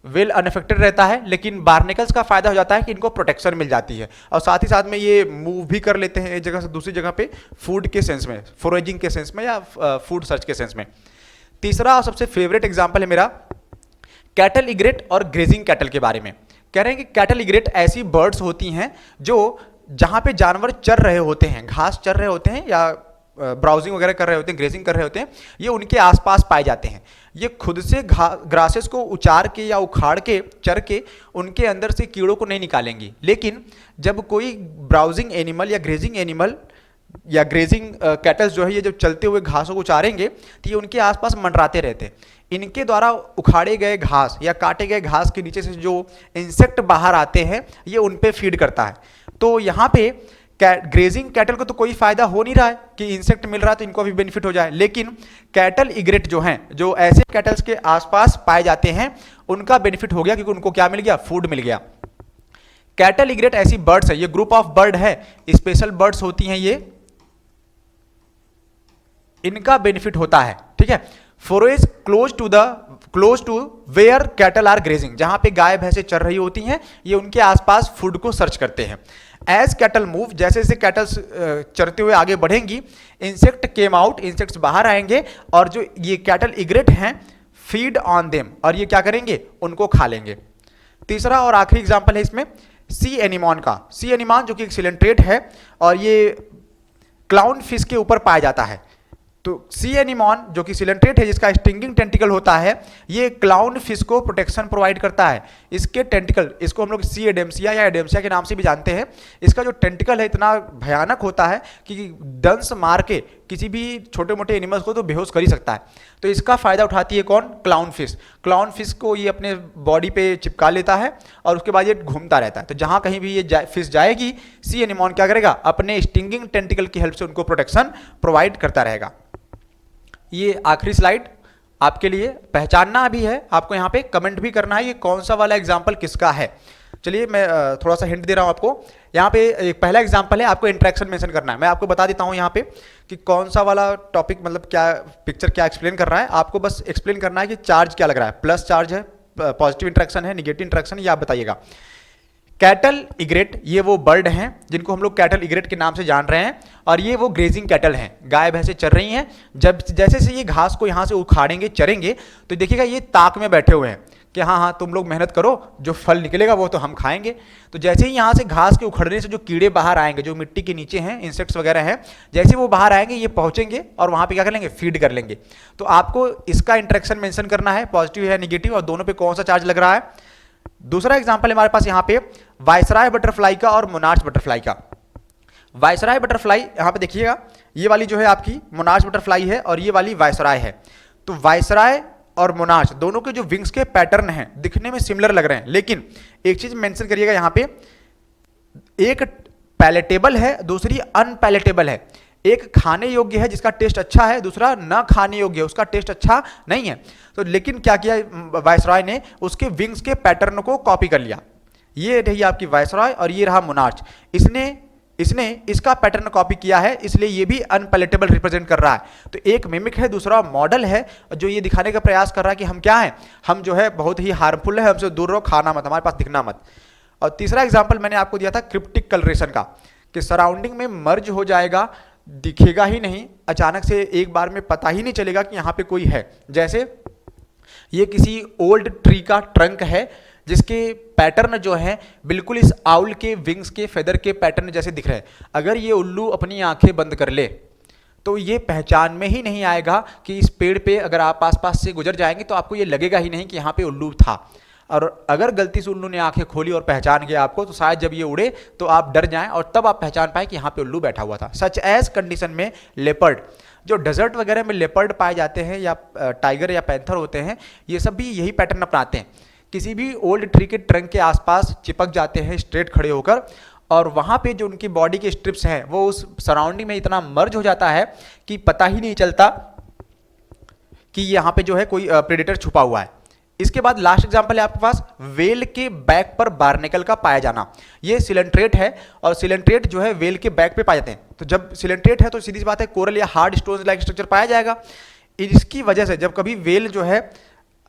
वेल अनअफेक्टेड रहता है, लेकिन बार्नेकल्स का फायदा हो जाता है कि इनको प्रोटेक्शन मिल जाती है, और साथ ही साथ में ये मूव भी कर लेते हैं एक जगह से दूसरी जगह पे, फूड के सेंस में, फोरेजिंग के सेंस में या फूड सर्च के सेंस में। तीसरा और सबसे फेवरेट एग्जांपल है मेरा कैटल इग्रेट और ग्रेजिंग कैटल के बारे में। कह रहे हैं कि कैटल इग्रेट ऐसी बर्ड्स होती हैं जो जहां पे जानवर चर रहे होते हैं, घास चर रहे होते हैं या ब्राउजिंग वगैरह कर रहे होते हैं, ग्रेजिंग कर रहे होते हैं, ये उनके आसपास पाए जाते हैं। ये खुद से ग्रासेस को उचार के या उखाड़ के, चर के उनके अंदर से कीड़ों को नहीं निकालेंगी। लेकिन जब कोई ब्राउजिंग एनिमल या ग्रेजिंग एनिमल या ग्रेजिंग कैटल्स जो है, ये जब चलते हुए घासों को उचारेंगे तो ये उनके आसपास मंडराते रहते हैं। इनके द्वारा उखाड़े गए घास या काटे गए घास के नीचे से जो इंसेक्ट बाहर आते हैं, ये उन पे फीड करता है। तो यहाँ पे ग्रेजिंग कैटल को तो कोई फायदा हो नहीं रहा है कि इंसेक्ट मिल रहा है तो इनको भी बेनिफिट हो जाए, लेकिन कैटल इग्रेट जो हैं, जो ऐसे कैटल्स के आसपास पाए जाते हैं, उनका बेनिफिट हो गया क्योंकि उनको क्या मिल गया? फूड मिल गया। कैटल इग्रेट ऐसी बर्ड्स है, ये ग्रुप ऑफ बर्ड है, स्पेशल बर्ड्स होती हैं ये, इनका बेनिफिट होता है। ठीक है। Forage close to where cattle are grazing, जहां पे गाय भैंसे चर रही होती हैं, ये उनके आसपास फूड को सर्च करते हैं। एज कैटल मूव, जैसे जैसे कैटल्स चरते हुए आगे बढ़ेंगी, इंसेक्ट केम आउट, इंसेक्ट्स बाहर आएंगे, और जो ये कैटल इग्रेट हैं फीड ऑन देम, और ये क्या करेंगे? उनको खा लेंगे। तीसरा और आखिरी एग्जांपल है इसमें सी एनिमॉन का। सी एनिमॉन जो कि एक सिलेंट्रेट है और ये क्लाउन फिश के ऊपर पाया जाता है। तो सी एनीमोन जो कि सिलेंट्रेट है, जिसका स्टिंगिंग टेंटिकल होता है, ये क्लाउन फिश को प्रोटेक्शन प्रोवाइड करता है। इसके टेंटिकल, इसको हम लोग सी एडेम्सिया या एडेम्सिया के नाम से भी जानते हैं। इसका जो टेंटिकल है इतना भयानक होता है कि दंश मार के किसी भी छोटे मोटे एनिमल्स को तो बेहोश कर ही सकता है। तो इसका फायदा उठाती है कौन? Clown fish. क्लाउन फिश को ये अपने बॉडी पे चिपका लेता है और उसके बाद ये घूमता रहता है। तो जहां कहीं भी ये फिश जाएगी, सी एनीमोन क्या करेगा? अपने स्टिंगिंग टेंटिकल की हेल्प से उनको प्रोटेक्शन प्रोवाइड करता रहेगा। ये आखिरी स्लाइड आपके लिए पहचानना भी है, आपको यहाँ पे कमेंट भी करना है ये कौन सा वाला एग्जाम्पल किसका है। चलिए मैं थोड़ा सा हिंट दे रहा हूँ आपको। यहाँ पे एक पहला एग्जाम्पल है, आपको इंट्रैक्शन मेंशन करना है। मैं आपको बता देता हूँ यहाँ पे कि कौन सा वाला टॉपिक, मतलब क्या पिक्चर क्या एक्सप्लेन कर रहा है। आपको बस एक्सप्लेन करना है कि चार्ज क्या लग रहा है, प्लस चार्ज है, पॉजिटिव इंट्रैक्शन है, निगेटिव इंट्रैक्शन, ये आप बताइएगा। कैटल इग्रेट, ये वो बर्ड हैं जिनको हम लोग कैटल इग्रेट के नाम से जान रहे हैं, और ये वो ग्रेजिंग कैटल हैं, गाय भैंसें चर रही हैं। जब जैसे से ये घास को यहाँ से उखाड़ेंगे, चरेंगे, तो देखिएगा ये ताक में बैठे हुए हैं कि हाँ हाँ तुम लोग मेहनत करो, जो फल निकलेगा वो तो हम खाएंगे। तो जैसे ही यहाँ से घास के उखड़ने से जो कीड़े बाहर आएंगे, जो मिट्टी के नीचे हैं, इंसेक्ट्स वगैरह हैं, जैसे वो बाहर आएंगे ये पहुँचेंगे और वहाँ पे क्या कर लेंगे? फीड कर लेंगे। तो आपको इसका इंट्रैक्शन मेंशन करना है, पॉजिटिव है निगेटिव, और दोनों पे कौन सा चार्ज लग रहा है। दूसरा एग्जाम्पल हमारे पास यहाँ पे वायसराय बटरफ्लाई का और मोनार्च बटरफ्लाई का। वायसराय बटरफ्लाई यहाँ पे देखिएगा, ये वाली जो है आपकी मोनार्च बटरफ्लाई है और ये वाली वायसराय है। तो वायसराय और मोनार्च दोनों के जो विंग्स के पैटर्न हैं दिखने में सिमिलर लग रहे हैं, लेकिन एक चीज मेंशन करिएगा यहाँ पे, एक पैलेटेबल है, दूसरी अनपैलेटेबल है। एक खाने योग्य है जिसका टेस्ट अच्छा है, दूसरा न खाने योग्य है, उसका टेस्ट अच्छा नहीं है। तो लेकिन क्या किया वायसराय ने? उसके विंग्स के पैटर्न को कॉपी कर लिया। ये रही आपकी वायसराय और ये रहा मोनार्च। इसने इसका पैटर्न कॉपी किया है, इसलिए ये भी अनपैलेटेबल रिप्रेजेंट कर रहा है। तो एक मिमिक है, दूसरा मॉडल है, जो ये दिखाने का प्रयास कर रहा है कि हम क्या हैं, हम जो है बहुत ही हार्मफुल है, हमसे दूर रहो, खाना मत, हमारे पास दिखना मत। और तीसरा एग्जाम्पल मैंने आपको दिया था क्रिप्टिक कलरेशन का, कि सराउंडिंग में मर्ज हो जाएगा, दिखेगा ही नहीं, अचानक से एक बार में पता ही नहीं चलेगा कि यहाँ पे कोई है। जैसे ये किसी ओल्ड ट्री का ट्रंक है जिसके पैटर्न जो है बिल्कुल इस आउल के विंग्स के फेदर के पैटर्न जैसे दिख रहे हैं। अगर ये उल्लू अपनी आंखें बंद कर ले तो ये पहचान में ही नहीं आएगा कि इस पेड़ पे अगर आप आसपास से गुजर जाएंगे तो आपको ये लगेगा ही नहीं कि यहाँ पे उल्लू था। और अगर गलती से उल्लू ने आंखें खोली और पहचान गया आपको, तो शायद जब ये उड़े तो आप डर जाएं और तब आप पहचान पाए कि यहाँ पे उल्लू बैठा हुआ था। सच एज कंडीशन में लेपर्ड, जो डेजर्ट वगैरह में लेपर्ड पाए जाते हैं या टाइगर या पैंथर होते हैं, ये सब भी यही पैटर्न अपनाते हैं। किसी भी ओल्ड ट्री के ट्रंक के आसपास चिपक जाते हैं स्ट्रेट खड़े होकर, और वहाँ पे जो उनकी बॉडी के स्ट्रिप्स हैं वो उस सराउंडिंग में इतना मर्ज हो जाता है कि पता ही नहीं चलता कि यहाँ पे जो है कोई प्रेडेटर छुपा हुआ है। इसके बाद लास्ट एग्जांपल है आपके पास वेल के बैक पर बार्नेकल का पाया जाना। ये सिलेंट्रेट है और सिलेंट्रेट जो है वेल के बैक पे पाए जाते हैं। तो जब सिलेंट्रेट है तो सीधी सी बात है कोरल या हार्ड स्टोन्स लाइक स्ट्रक्चर पाया जाएगा। इसकी वजह से जब कभी वेल जो है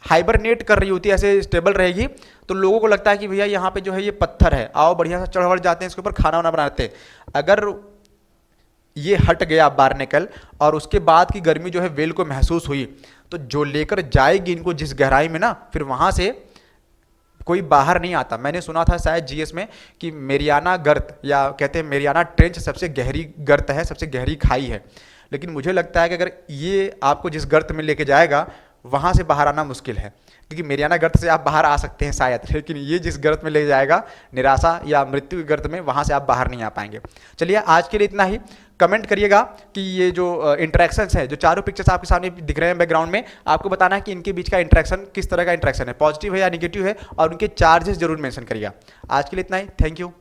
हाइबरनेट कर रही होती है, ऐसे स्टेबल रहेगी, तो लोगों को लगता है कि भैया यहाँ पे जो है ये पत्थर है, आओ बढ़िया सा चढ़ जाते हैं इसके ऊपर, खाना वाना बनाते हैं। अगर ये हट गया बार्नेकल और उसके बाद की गर्मी जो है वेल को महसूस हुई, तो जो लेकर जाएगी इनको जिस गहराई में ना, फिर वहाँ से कोई बाहर नहीं आता। मैंने सुना था शायद जीएस में कि मेरियाना गर्त, या कहते हैं मेरियाना ट्रेंच सबसे गहरी गर्त है, सबसे गहरी खाई है। लेकिन मुझे लगता है कि अगर ये आपको जिस गर्त में लेके जाएगा वहाँ से बाहर आना मुश्किल है, क्योंकि मेरियाना गर्त से आप बाहर आ सकते हैं शायद, लेकिन ये जिस गर्त में ले जाएगा निराशा या मृत्यु की गर्त में, वहाँ से आप बाहर नहीं आ पाएंगे। चलिए आज के लिए इतना ही। कमेंट करिएगा कि ये जो इंटरेक्शंस है, जो चारों पिक्चर्स आपके सामने दिख रहे हैं बैकग्राउंड में, आपको बताना है कि इनके बीच का इंटरेक्शन किस तरह का इंटरेक्शन है, पॉजिटिव है या निगेटिव है, और उनके चार्जेस जरूर मेंशन करिएगा। आज के लिए इतना ही, थैंक यू।